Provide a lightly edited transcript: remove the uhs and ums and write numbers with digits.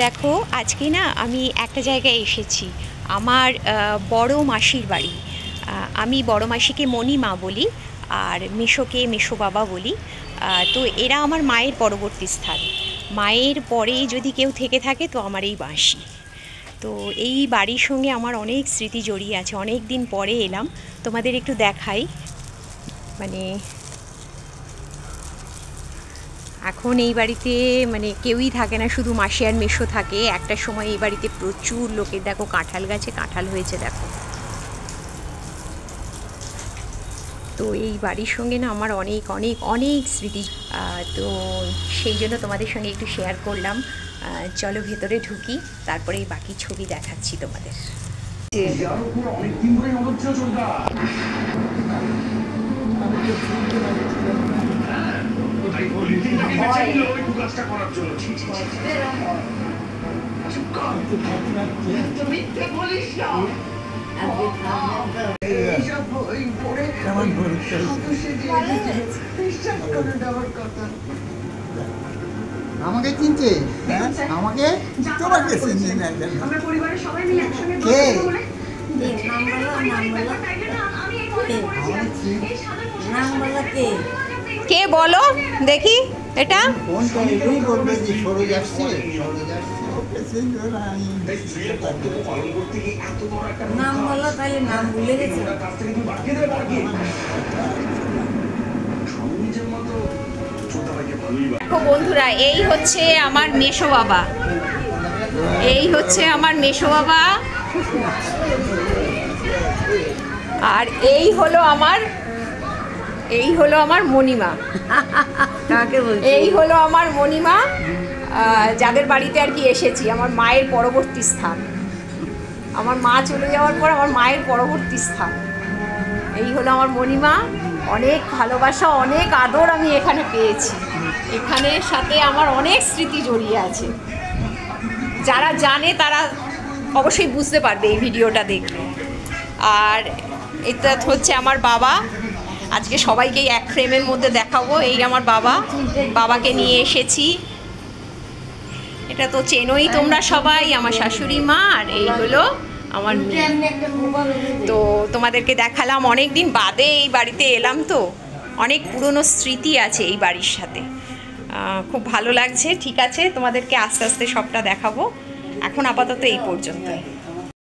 দেখো আজকে না আমি একটা জায়গায় এসেছি, আমার বড় মাসির বাড়ি। আমি বড় মাসিকে মণিমা বলি আর মেশোকে মেশো বাবা বলি। তো এরা আমার মায়ের পরবর্তী স্থান। মায়ের পরে যদি কেউ থেকে থাকে তো আমার এই মাসি। তো এই বাড়ির সঙ্গে আমার অনেক স্মৃতি জড়িয়ে আছে। অনেক দিন পরে এলাম, তোমাদের একটু দেখাই। মানে এখন এই বাড়িতে মানে কেউই থাকে না, শুধু মাসি আর মেশো থাকে। একটা সময় এই বাড়িতে প্রচুর লোকের, দেখো কাঁঠাল গাছে কাঁঠাল হয়েছে দেখো। তো এই বাড়ির সঙ্গে না আমার অনেক অনেক অনেক স্মৃতি। তো সেই জন্য তোমাদের সঙ্গে একটু শেয়ার করলাম। চলো ভেতরে ঢুকি, তারপরে এই বাকি ছবি দেখাচ্ছি তোমাদের। আমাকে চিনছে? আমাকে তোমাকে চিনছে না? আমরা পরিবারের সবাই মিলে একসঙ্গে কে কে বলো দেখি এটা কোনটা? এটাই বলবে যে সরোজ আসছে। নাম বলো, তাহলে নাম ভুলে গেছে। দেখো বন্ধুরা, এই হচ্ছে আমার মেশো বাবা, এই হচ্ছে আমার মেশো বাবা, আর এই হলো আমার মণিমা। এই হলো আমার মণিমা, যাদের বাড়িতে আর কি এসেছি। আমার মায়ের পরবর্তী স্থান, আমার মা চলে যাওয়ার পর আমার মায়ের পরবর্তী স্থান। এই হলো আমার মণিমা। অনেক ভালোবাসা, অনেক আদর আমি এখানে পেয়েছি। এখানের সাথে আমার অনেক স্মৃতি জড়িয়ে আছে। যারা জানে তারা অবশ্যই বুঝতে পারবে এই ভিডিওটা দেখলে। আর এটা হচ্ছে আমার বাবা। আজকে সবাইকে এক ফ্রেমের মধ্যে দেখাবো। এই আমার বাবা, বাবাকে নিয়ে এসেছি। এটা তো চেনোই তোমরা সবাই, আমার শাশুড়ি মা। আর এই হলো আমার মেয়ে। তো তোমাদেরকে দেখালাম, অনেক দিন বাদে এই বাড়িতে এলাম, তো অনেক পুরনো স্মৃতি আছে এই বাড়ির সাথে। খুব ভালো লাগছে। ঠিক আছে, তোমাদেরকে আস্তে আস্তে সবটা দেখাবো। এখন আপাতত এই পর্যন্তই।